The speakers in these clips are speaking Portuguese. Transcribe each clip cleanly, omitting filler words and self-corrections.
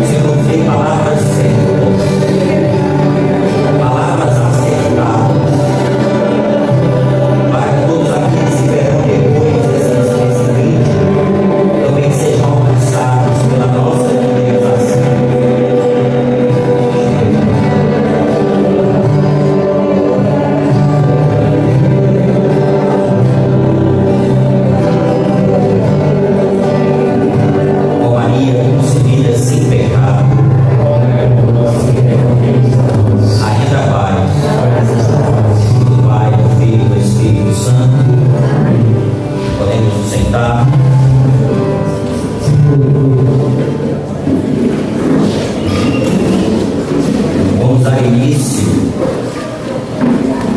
Se pronunciei palavras certas, palavras acertadas, para que todos aqueles que verão depois desse vídeo também sejam alcançados pela nossa evangelização.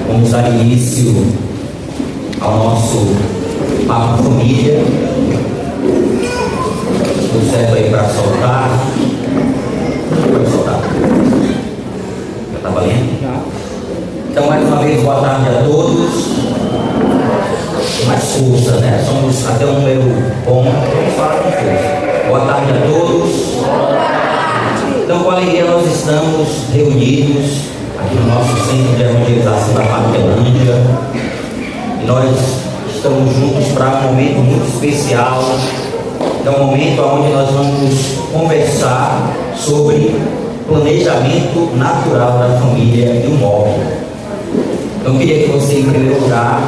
Vamos dar início ao nosso Papo Família. Tudo certo aí para soltar? Pode soltar. Já está valendo? Então, mais uma vez, boa tarde a todos. Mais força, né? Somos até um número bom. Vamos falar com força. Boa tarde a todos. Então, com alegria, nós estamos reunidos aqui no nosso centro de evangelização da Parquelândia, e nós estamos juntos para um momento muito especial. É um momento onde nós vamos conversar sobre planejamento natural da família e o móvel. Então eu queria que você, em primeiro lugar,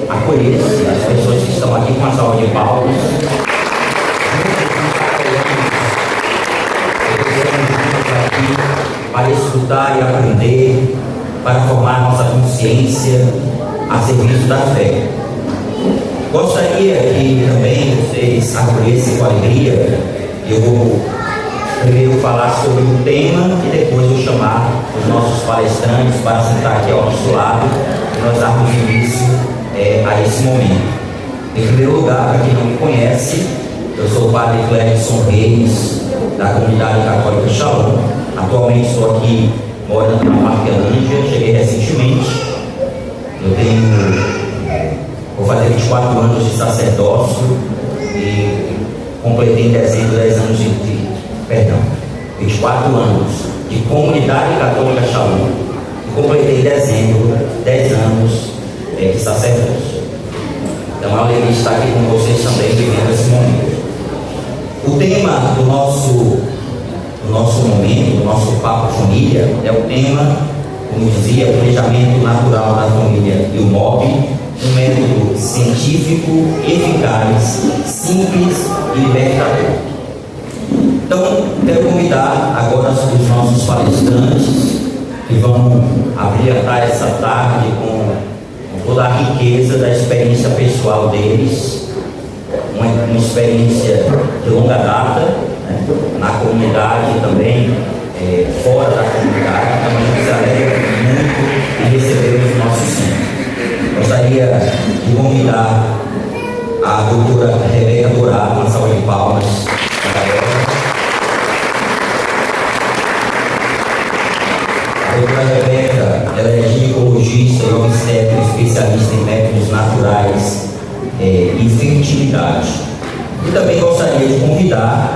acolhesse as pessoas que estão aqui com a salva de palmas. Para escutar e aprender, para formar nossa consciência a serviço da fé. Gostaria que também vocês acolhessem com alegria. Eu vou primeiro falar sobre o tema e depois vou chamar os nossos palestrantes para sentar aqui ao nosso lado e nós darmos início a esse momento. Em primeiro lugar, para quem não me conhece, eu sou o Padre Clérison Reis, da Comunidade Católica Shalom. Atualmente estou aqui morando na Parquelândia, cheguei recentemente. Vou fazer 24 anos de sacerdócio e completei em dezembro 10 anos 24 anos de Comunidade Católica Shalom e completei em dezembro 10 anos de sacerdócio. Então é uma alegria estar aqui com vocês também vivendo esse momento. O tema do nosso momento, do nosso Papo Família, é o tema, como dizia, planejamento natural da família e o MOB, um método científico, eficaz, simples e libertador. Então, quero convidar agora os nossos palestrantes que vão abrilhantar essa tarde com toda a riqueza da experiência pessoal deles, uma experiência de longa data, né, na comunidade também, fora da comunidade. Então a gente se alegra muito em receber os nossos centros. Gostaria de convidar a doutora Rebeca Dourado, uma salva de palmas para ela. A doutora Rebeca, ela é ginecologista e obstetra, especialista em métodos naturais e fertilidade. E também gostaria de convidar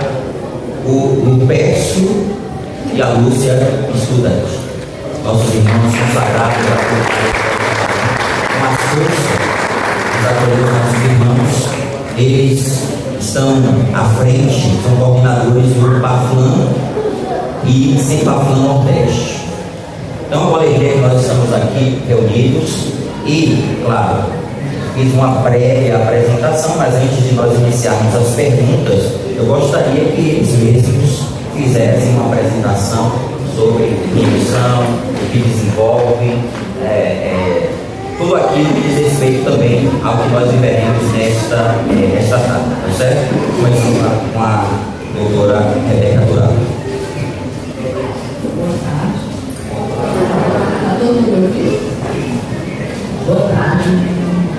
o Pércio e a Lúcia, estudante, nossos irmãos consagrados com a força dos acolhedores, nossos irmãos. Eles estão à frente, são coordenadores do PAFLAN e Sem PAFLAN Nordeste. Então, com alegria que nós estamos aqui reunidos e, claro, fiz uma prévia apresentação, mas antes de nós iniciarmos as perguntas, eu gostaria que eles mesmos fizessem uma apresentação sobre missão, o que desenvolvem, tudo aquilo que diz respeito também ao que nós viveremos nesta tarde, tá certo? Começando com a doutora Rebeca Dourado. Boa tarde. Está todo mundo ouvindo? Boa tarde.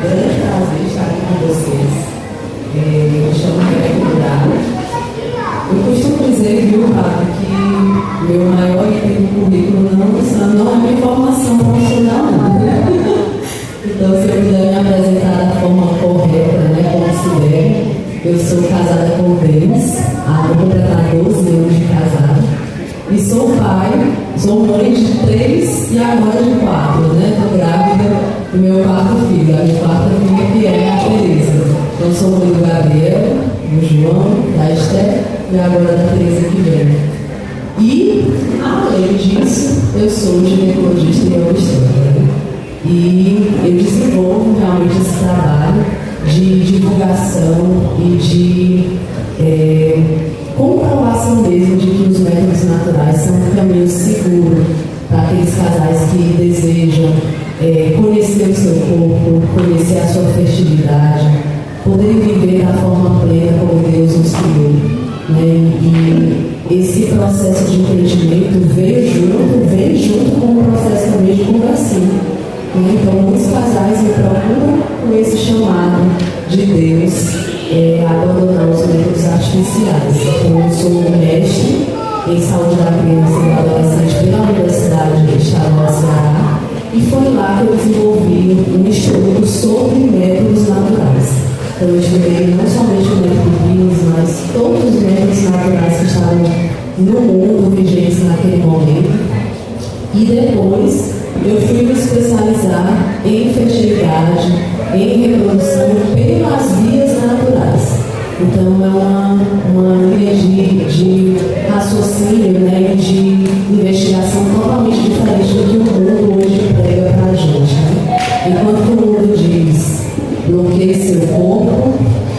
Grande prazer estar aqui com vocês. Me chamo Rebeca Dourado. Eu costumo dizer, viu, Padre, que meu maior item do currículo não é minha formação profissional, não. Então, se eu puder me apresentar da forma correta, né, como se deve, eu sou casada com o Denis, vou completar 12 anos de E sou mãe de 3 e agora de 4, né? Estou grávida do meu 4º filho, a minha 4ª filha que é a Tereza. Então sou mãe do Gabriel, do João, da Esther e agora da Tereza que vem. E, além disso, eu sou ginecologista e obstetra, né? E eu desenvolvo realmente esse trabalho de divulgação e de comprovação mesmo de que os métodos naturais são um caminho seguro para aqueles casais que desejam conhecer o seu corpo, conhecer a sua fertilidade, poderem viver da forma plena como Deus nos criou, né? E esse processo de entendimento veio junto com o processo também de conversão. Então, muitos casais me procuram com esse chamado de Deus a abandonar os métodos artificiais. Então, eu sou mestre em saúde da criança e do adolescente pela Universidade Estadual do Ceará, e foi lá que eu desenvolvi um estudo sobre métodos naturais. Então, eu estudei não somente o método Billings, mas todos os métodos naturais que estavam no mundo vigentes naquele momento. E depois, eu fui me especializar em fertilidade, em reprodução pelas vias naturais. Então, é uma linha de raciocínio, né, de investigação totalmente diferente do que o mundo hoje prega para a gente. Né? Enquanto o mundo diz, bloqueie seu corpo,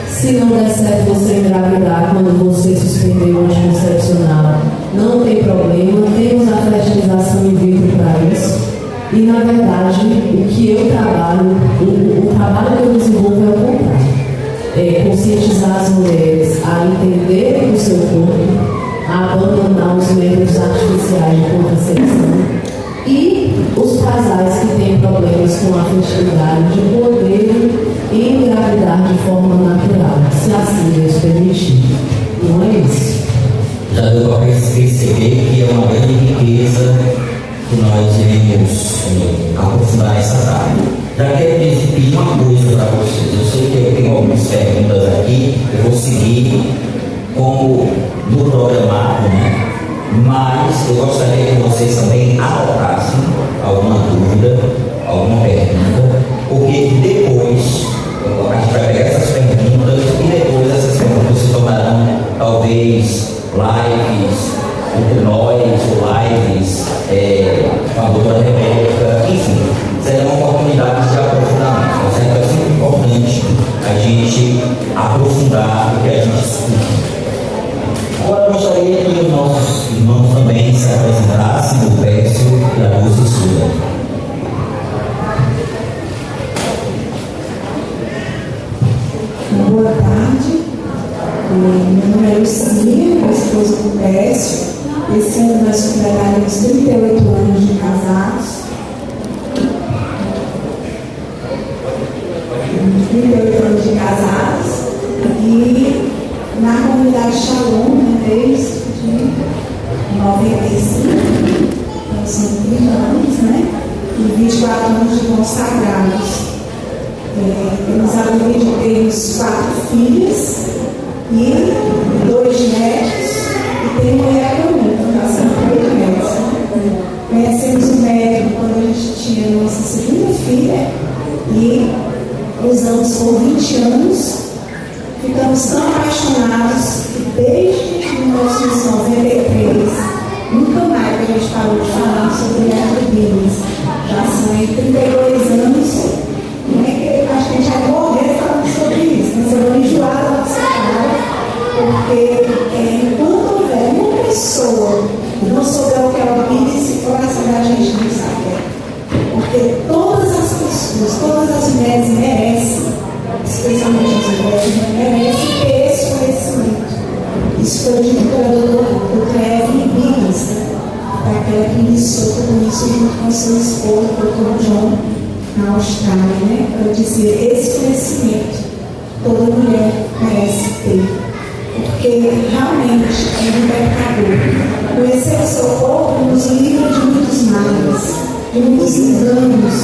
se não der certo você engravidar quando você suspender o anticoncepcional, não tem problema, temos a fertilização in vitro para isso. E, na verdade, o que eu trabalho, o trabalho que eu desenvolvo é o contrário. Conscientizar as mulheres a entender o seu corpo, a abandonar os métodos artificiais de contracepção, e os casais que têm problemas com a fertilidade de poderem engravidar de forma natural, se assim Deus permitir. Não é isso? Já deu para perceber que é uma grande riqueza que nós iremos aprofundar nessa tarde. Já quero pedir uma coisa para vocês. Eu sei que eu tenho algumas perguntas aqui, eu vou seguir como no programado, né? Mas eu gostaria que vocês também anotassem alguma dúvida, alguma pergunta, porque depois a gente vai pegar essas perguntas e depois essas perguntas se tornarão talvez lives entre nós, ou lives com a doutora Rebeca, enfim, serão oportunidades de aprofundamento. Então, é sempre importante a gente aprofundar o que a gente estuda. Agora eu gostaria que os nossos irmãos também se apresentassem, o Pécio e a Luz Estuda. Boa tarde, meu nome é Lucinha, minha esposa do Pécio. Esse ano nós completaremos 38 anos de casados. 38 anos de casados. E na comunidade Shalom, né, desde 95, então são 30 anos, né? E 24 anos de consagrados. Temos a alegria de termos 4 filhas e 2 netos, e tem mulher também, nós somos 3 netos. Conhecemos o médico quando a gente tinha a nossa segunda filha e usamos por 20 anos. Ficamos tão apaixonados que desde 1993 nunca mais a gente parou de falar sobre método Billings. Já são 32 anos. Não é que acho que a gente vai morrer falando sobre isso, mas eu vou enjoar da nossa cara, porque enquanto houver uma pessoa que não souber o que é o Billings, o coração da gente não sabe. Porque todas as pessoas, todas as mulheres merecem, especialmente as mulheres, merecem ter esse conhecimento. Isso foi dito pela doutora Evelyn Billings, aquela que iniciou tudo isso junto com seu esposo, o doutor John, na Austrália, né? Para dizer, esse conhecimento toda mulher merece ter, porque realmente é libertador. Conhecer o seu corpo nos livra de muitos males, de muitos enganos,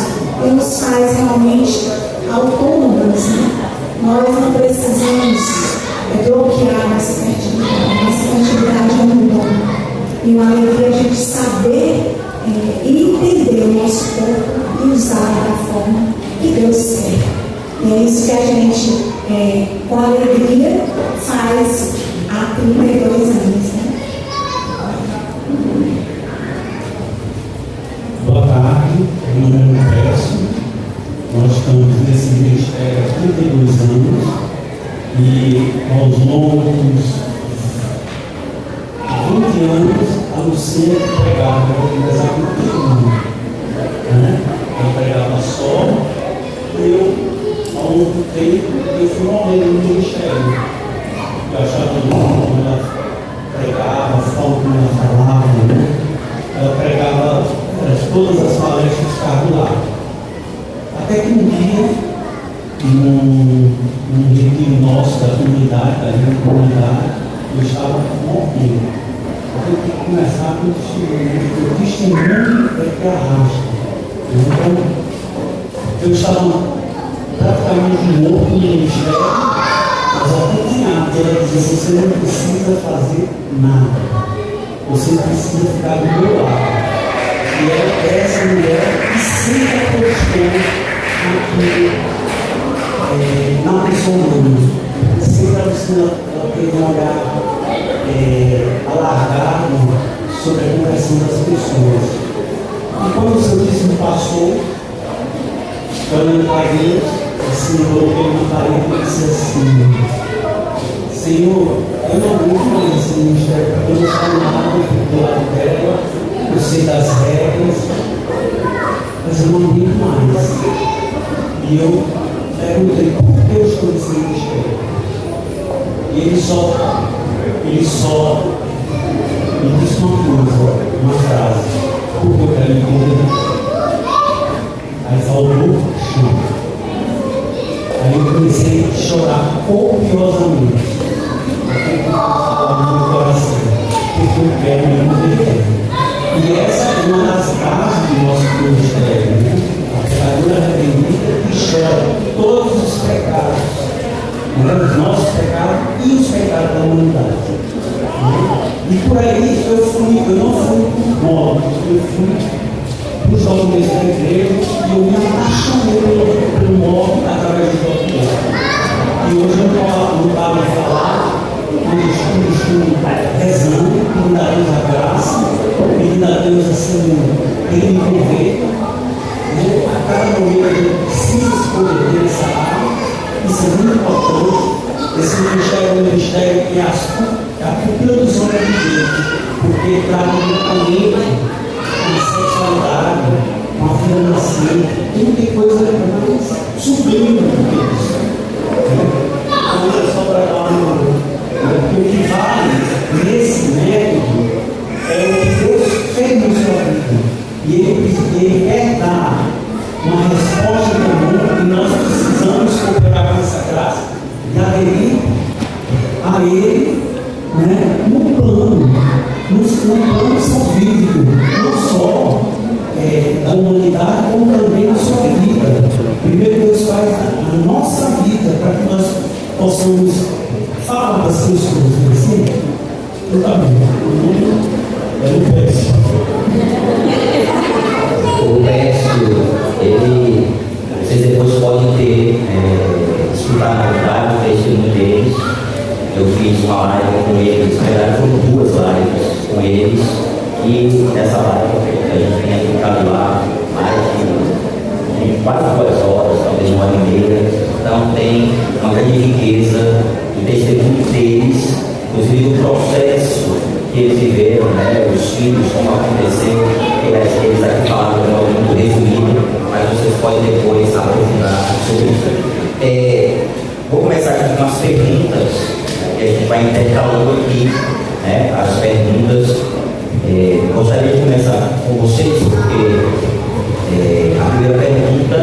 e nos faz realmente autônomas, né? Nós não precisamos bloquear nossa fertilidade é um dom. E uma alegria a gente saber e entender o nosso corpo e usar da forma que Deus quer. E é isso que a gente, com alegria, faz há 32 anos. Né? Boa tarde, meu nome é Pécio. Nós estamos nesse ministério há 32 anos e aos longos 20 anos a Lucinha pregava, eu conversava com todo mundo. Eu pregava só e eu, ao longo do tempo, eu fui morrendo no ministério. Eu achava que quando ela pregava, a forma como ela falava, ela pregava todas as palestras ficavam lá. Até que um dia, num retiro nosso da comunidade, eu estava morrendo. Eu tenho que começar com o testemunho que arrasta. Então, eu estava praticamente morto no ministério, mas acompanhado. Ela dizia: você não precisa fazer nada, você precisa ficar do meu lado. E era essa mulher que sempre apostou na pessoa humana. Sempre ela teve um olhar alargado sobre a conversão das pessoas. E quando o seu dízimo passou, olhando para Deus, assim, eu coloquei na parede e disse assim: Senhor, eu não aguento mais esse ministério, porque eu não saio nada do lado dela, eu sei das regras, mas eu não aguento mais. E eu perguntei: por que eu estou nesse ministério? E ele só me disse uma frase: porque eu quero entender. Aí faltou chão. Aí eu comecei a chorar copiosamente. No meu coração, porque eu quero me entender. E essa é uma das bases do nosso ministério, né? A pecadora arrependida que chora todos os pecados, né? Os nossos pecados e os pecados da humanidade. E por aí eu não fui por modo, eu fui para os jovens da igreja e eu me apaixonei pelo modo através do documento. E hoje eu não paro de falar, eu estou rezando, pedindo a Deus a graça, pedindo a Deus assim, Ele me conver. A cada momento eu preciso escolher essa área, isso é muito importante. Esse ministério é um ministério que é a pupila dos olhos de Deus, porque trata diretamente com a sexualidade, com a vida nascente, tudo tem coisa mais sublime do que isso. Não é só para dar uma. Porque o que vale nesse método é o que Deus fez na sua vida. E Ele quer dar uma resposta de amor e nós precisamos cooperar com essa graça e aderir a Ele, né, no plano salvífico, não só da humanidade, como também na sua vida. Primeiro Deus faz a nossa vida para que nós possamos falar das pessoas, assim. Então tá bem, é um péssimo. O Pécio, vocês depois podem escutar na verdade o testemunho deles. Eu fiz uma live com eles, na verdade foram 2 lives com eles, e nessa live a gente tem ficado lá mais de quase 2 horas, talvez 1 hora e meia. Então tem uma grande riqueza do testemunho deles, inclusive o processo que eles viveram, né, os filhos, como aconteceu. Eles aqui falaram de modo muito resumido, mas vocês podem depois aprofundar sobre isso. Vou começar aqui com as perguntas, que a gente vai intercalando aqui, né, as perguntas. Gostaria de começar com vocês, porque a primeira pergunta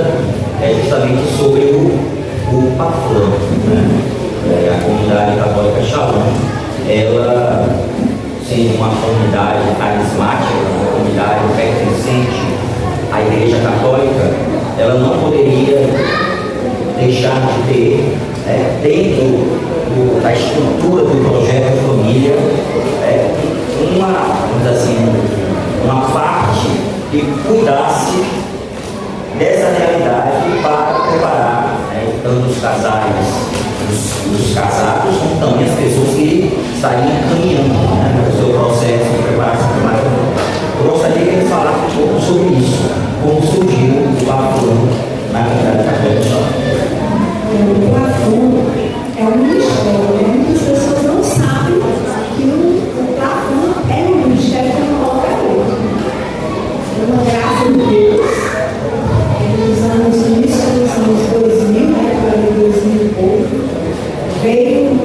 é justamente sobre o PAFLAN, né? A comunidade católica Shalom, ela, sendo uma comunidade carismática, uma comunidade pertencente à Igreja Católica, ela não poderia deixar de ter, dentro da estrutura do projeto Família, uma assim, uma parte que cuidasse dessa realidade para preparar, né, tanto os casais, os casados, como também as pessoas que estariam caminhando, né, no seu processo de preparação para o matrimônio. Eu gostaria que eles falassem um pouco sobre isso, como surgiu o Plafon na comunidade católica. O Plafon é um ministério, né? Muitas pessoas não sabem que o Plafon é um ministério como qualquer outro. É uma graça de Deus. No início dos anos 2000, né, para 2000 e pouco, veio o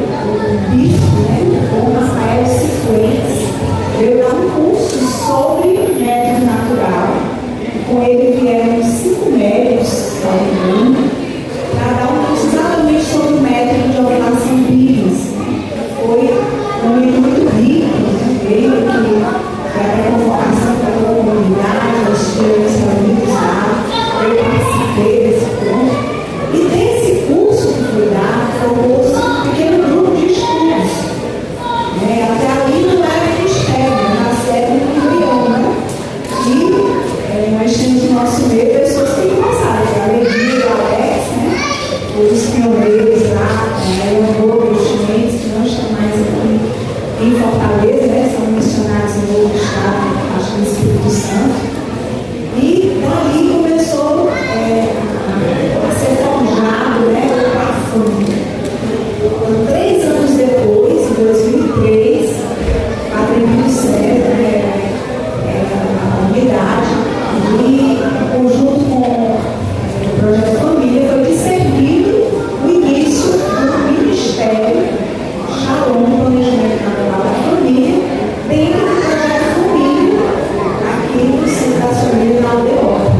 bispo, né, o Rafael Cifuentes, veio dar um curso sobre método natural. Com ele vieram 5 médicos, para dar um curso exatamente sobre o método de ovulação bíblica. Foi um momento muito rico, né? Veio aqui para a convocação para a comunidade, os filhos reunidos lá. Eu participei desse curso. E desse curso que foi dado, foi um curso de um pequeno grupo de estudos. Até ali não era ministério, na sede do embrião. E nós temos no nosso meio pessoas que passaram, a Levi, o Alex, né? Os pioneiros lá, o Andor, os chineses, que não estão mais aqui em Fortaleza, né? São missionários em outro estado, acho que no Espírito Santo. E dali começou a ser forjado, né, o Plafon. 3 anos depois, em 2003, Padre César, a unidade, e junto com o Projeto Família, foi discernido o início do Ministério Shalom, Planejamento Natural da Família, dentro do Projeto Família, aqui no Centro das Famílias na Aldeota.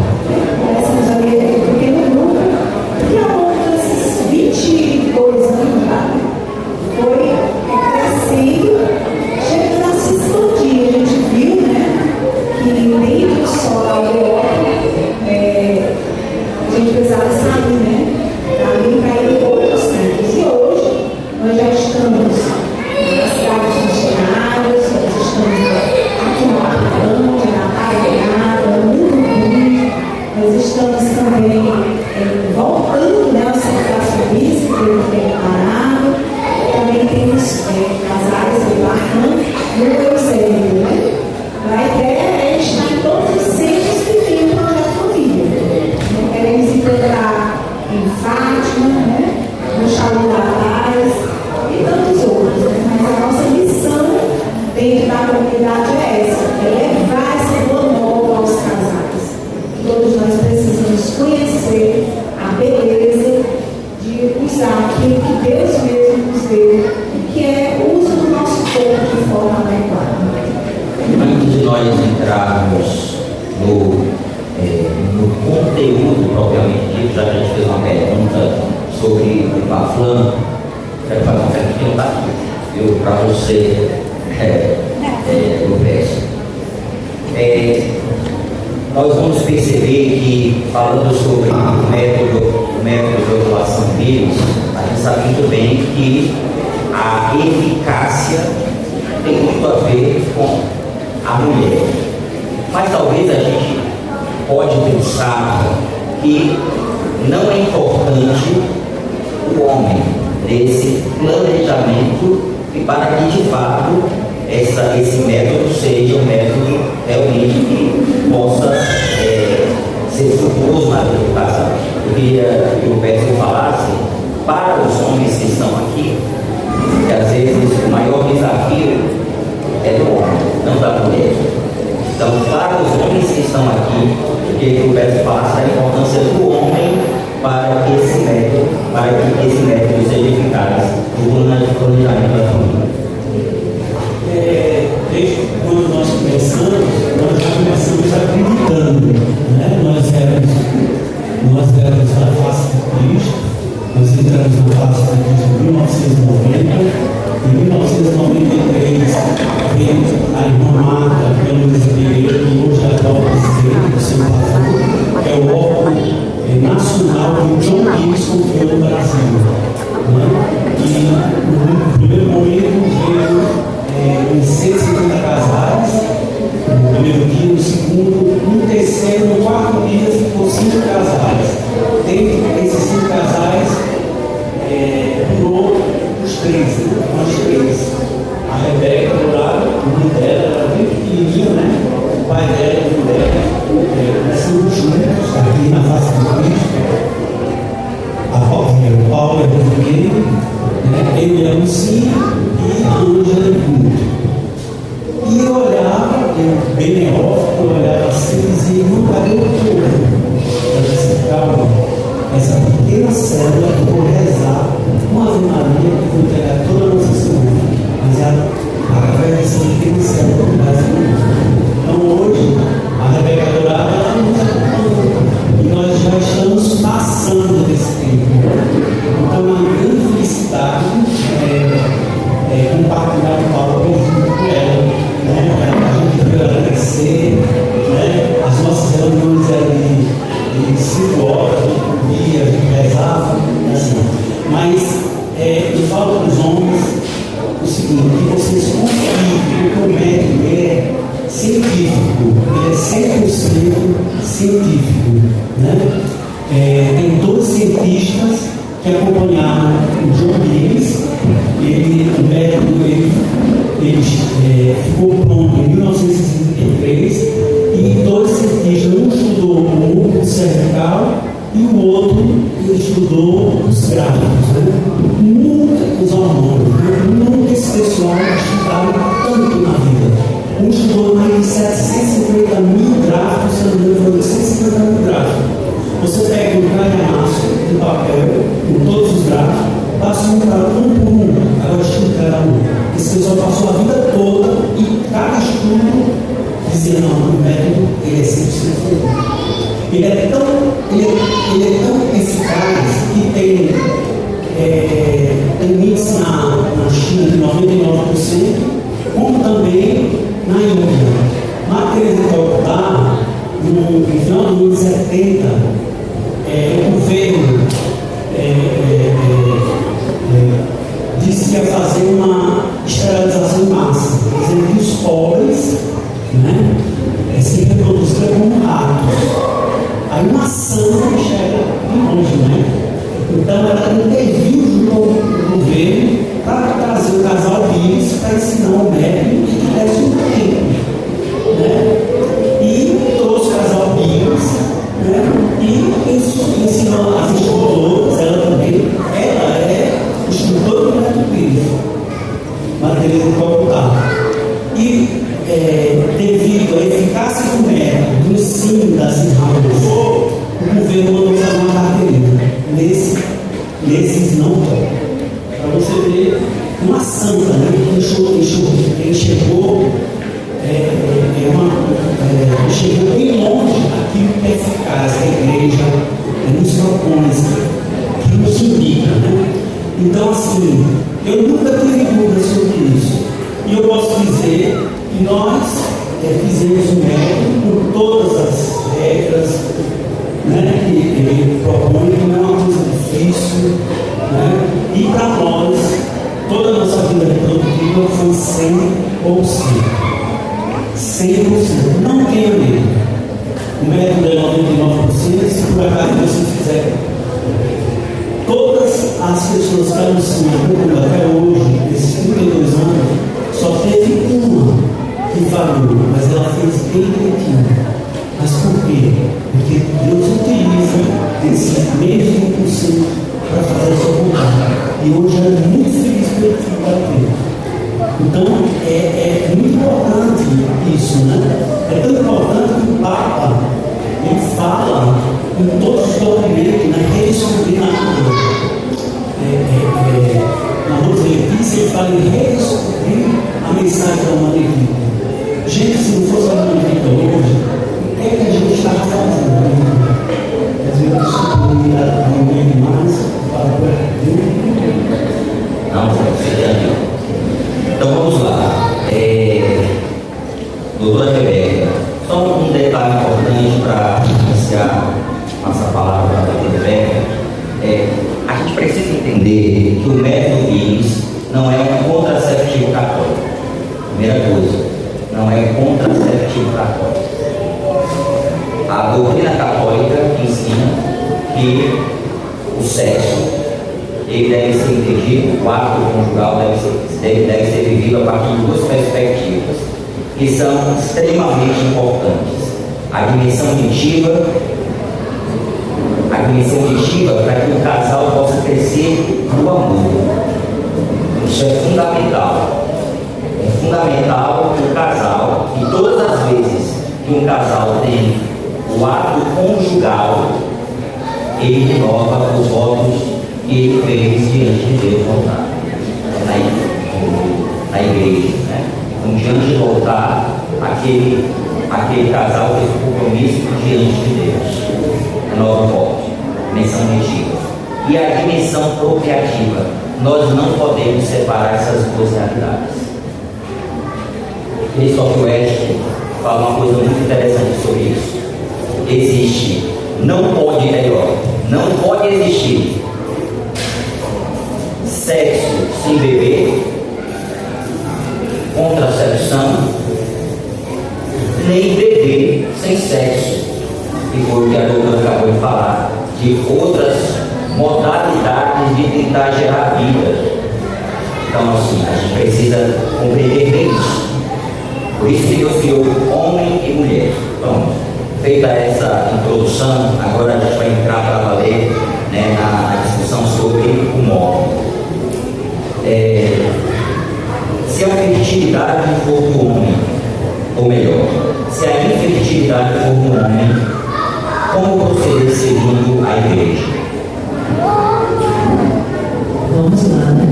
Começamos a ver um pequeno grupo, e ao longo desses 22 anos já foi crescendo, chegando a se expandir. A gente viu, né, que dentro só da Aldeota, a gente precisava sair, né, dali para ir em outros centros. E hoje nós já estamos nas cidades missionárias, nós estamos aqui no Arcante, na Paraná, no Mundo. Nós estamos também voltando, né, ao Centro das Famílias, que tem parado. Também temos as áreas do Arcante, no Eusébio, né? A ideia é estar em todos os centros que tem o Projeto Família. Queremos implantar em Fátima, né, no Shalom da Paz e tantos outros, né? Mas a nossa missão dentro da comunidade é essa, é levar essa boa nova aos casais. Todos nós precisamos conhecer a beleza de usar aquilo que Deus mesmo nos deu, que é o uso do nosso corpo de forma adequada. Antes de nós entrarmos no conteúdo propriamente dito, já que a gente fez uma pergunta sobre o Plafon, quero fazer uma pergunta aqui, para você, Lucas. Nós vamos perceber que, falando sobre o método de ovulação deles, a gente sabe muito bem que a eficácia tem muito a ver com a mulher. Mas talvez a gente pode pensar que não é importante o homem nesse planejamento e para que de fato esse método seja um método realmente que possa ser frutuoso na vida do casal. Eu queria que o Pedro falasse para os homens que estão aqui, que às vezes o maior desafio é do homem, não da mulher. Então, para os homens que estão aqui, eu queria que o Pedro falasse da importância do homem para que esse método seja eficaz no planejamento da família. Desde quando nós já começamos acreditando, né? Nós éramos da face de Cristo, nós entramos na face de Cristo em 1990, em 1993 veio a irmã Marta pelo Pereira, que hoje é a atual presidente do seu Plafon, que é o órgão nacional que o John Hicks confiou no Brasil. Né? E no primeiro momento veio em 150 casais, benéfico, eu olhava assim e dizia, não parei tudo. Eu disse, calma, essa pequena célula que eu vou rezar uma Ave Maria que vou entregar toda a nossa semana. Mas através dessa pequena célula que vai ser. Então hoje, a Rebeca Dourada ela nos acompanha. E nós já estamos passando desse tempo. Então, uma grande felicidade compartilhar o Paulo junto com ela. A gente viu ela crescer, as nossas reuniões eram de 5 horas, por dia, a gente rezava, assim. Mas eu falo para os homens o seguinte, que vocês confiem que o médico é científico, ele é 100% científico. Tem 2 cientistas que acompanharam o John Lewis, o médico ele ficou pronto em 1963 e 2 cientistas, um estudou o músculo cervical e o outro ele estudou os gráficos. Nunca os hormônios, nunca esse pessoal estudaram tanto na vida. Um estudou mais de 750 mil gráficos, se não me engano, 150 mil gráficos. Você pega um calhamaço de papel com todos os gráficos, passa um para um por um, agora estuda cada um. Esse pessoal passou a vida toda e cada estudo dizia, não, o método ele é 100% seguro. Ele é tão eficaz que tem índice na China de 99%, como também na Índia. Matheus de Calcutá, no final dos anos 70, o governo disse que ia fazer uma esterilização em massa, dizendo que os pobres se reproduziram como ratos. Aí uma santa chega de longe, Então ela interviu junto ao governo para trazer o casal Pires para ensinar o médico que tivesse um tempo. E trouxe o casal Pires e ensinou as instrutoras, ela também, ela é instrutora do método Pires, Matheus de Calcutá. E devido à eficácia do método, do ensino das irmãs, o governo mandou fazer uma carteirinha. Nesses não tocam. Para você ver uma santa, que enxergou bem longe aquilo que é eficaz, que a igreja nos propõe, que nos indica. Então, assim, eu nunca tive dúvida sobre isso. E eu posso dizer que nós fizemos um método com todas as regras que ele propõe, que não é uma coisa difícil. E para nós, toda a nossa vida reprodutiva foi 100%. 100%. Não tenha medo. O método é 99%, se por acaso você fizer. Todas as pessoas que anunciam até hoje, esses 32 anos, só teve uma que falhou, mas ela fez bem direitinho. Mas por quê? Porque Deus utiliza esse meio de 1% para fazer a sua vontade. E hoje ela é muito feliz pelo filho da vida. Então é muito importante isso, É tão importante que o Papa ele fala em todos os documentos, na redescobrir na Rosa Letícia, ele fala em redescobrir a mensagem da Mãe Vida. Gente, se não fosse a Mãe Vida hoje, o que é que a gente estava fazendo? Às vezes eu descobri a Mãe demais, para Não, então vamos lá. Doutora Rebeca, só um detalhe importante para iniciar nossa palavra para a doutora Rebeca. A gente precisa entender que o método Pires não é um contraceptivo católico. Primeira coisa, não é contraceptivo católico. A doutrina católica ensina que o sexo ele deve ser entendido, o ato conjugal deve ser vivido a partir de 2 perspectivas que são extremamente importantes. A dimensão auditiva para que o casal possa crescer no amor. Isso é fundamental. É fundamental que o casal, e todas as vezes ele renova os votos que ele fez diante de Deus no altar, na igreja. Né? Então, diante do altar, aquele casal fez um compromisso diante de Deus. Renova o voto, dimensão retiva. E a dimensão procriativa. Nós não podemos separar essas duas realidades. Christopher West fala uma coisa muito interessante sobre isso. Existe, não pode existir sexo sem bebê, contracepção, nem bebê sem sexo. E foi o que a doutora acabou de falar, de outras modalidades de tentar gerar vida. Então, assim, a gente precisa compreender bem isso. Por isso que Deus criou homem e mulher. Então, feita essa introdução, agora a gente vai entrar para valer, né, na discussão sobre o modo. Se a fertilidade for do homem, ou melhor, se a infertilidade for do homem, como proceder segundo a igreja? Vamos lá, né?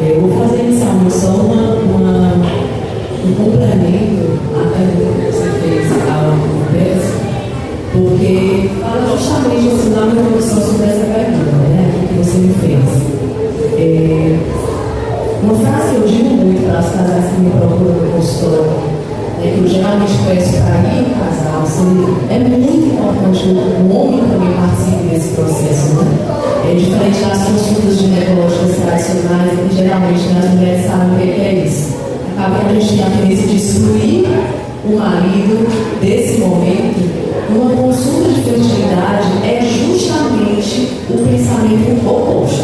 Eu vou fazer inicialmente só um complemento à pergunta que você fez ao começo, porque fala justamente assim, na minha introdução sobre essa pergunta, né, que você me fez. Uma frase que eu digo muito para as casais que me procuram no consultório, que eu geralmente peço para ir no casal, assim, é muito importante o homem também participe desse processo, né? Diferente das consultas ginecológicas tradicionais, que geralmente as mulheres sabem o que é isso. Acaba que a gente tem a tendência de excluir o marido desse momento. Uma consulta de fertilidade é justamente o pensamento oposto.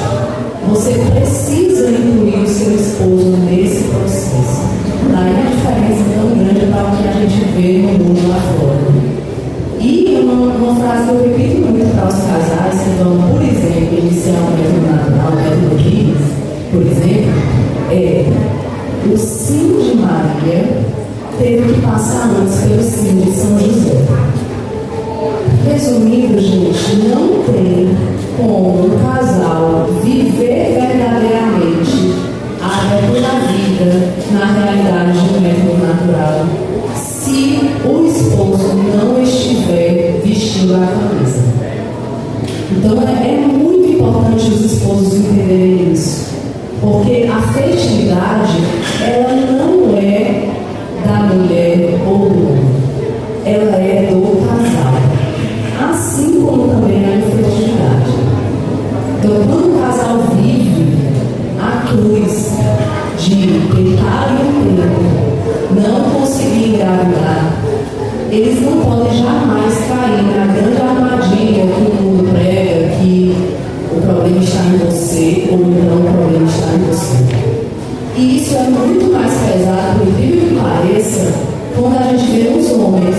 Você precisa incluir o seu esposo nesse processo. Daí a diferença tão grande para o que a gente vê no mundo lá fora. E uma frase que eu repito muito para os casais que vão, por exemplo, iniciar um método natural, o método Guinness, por exemplo, o sim de Maria teve que passar antes pelo sim de São José. Resumindo, gente, não tem como um casal viver verdadeiramente a regra da vida na realidade do método natural se o esposo não estiver vestindo a camisa. Então é muito importante os esposos entenderem isso, porque a fertilidade ela não é da mulher ou do homem, ela é do casal, assim como também a infertilidade. Então, quando o casal vive a cruz de tentar um tempo, não conseguir engravidar, eles não podem jamais cair na grande armadilha que o mundo prega, que o problema está em você ou então o problema está em você. E isso é muito mais pesado, por incrível que pareça, quando a gente vê os homens,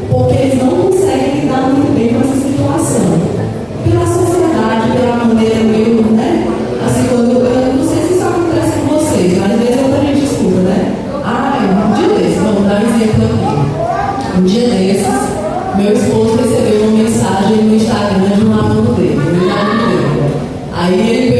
porque eles não conseguem lidar muito bem com essa situação. Pela sociedade, pela maneira meio, né? Assim, quando eu não sei se isso acontece com vocês, mas às vezes outra gente escuta, né? Um dia desses, vamos dar um exemplo aqui. Um dia desses, meu esposo recebeu uma mensagem no Instagram de um aluno dele, Aí ele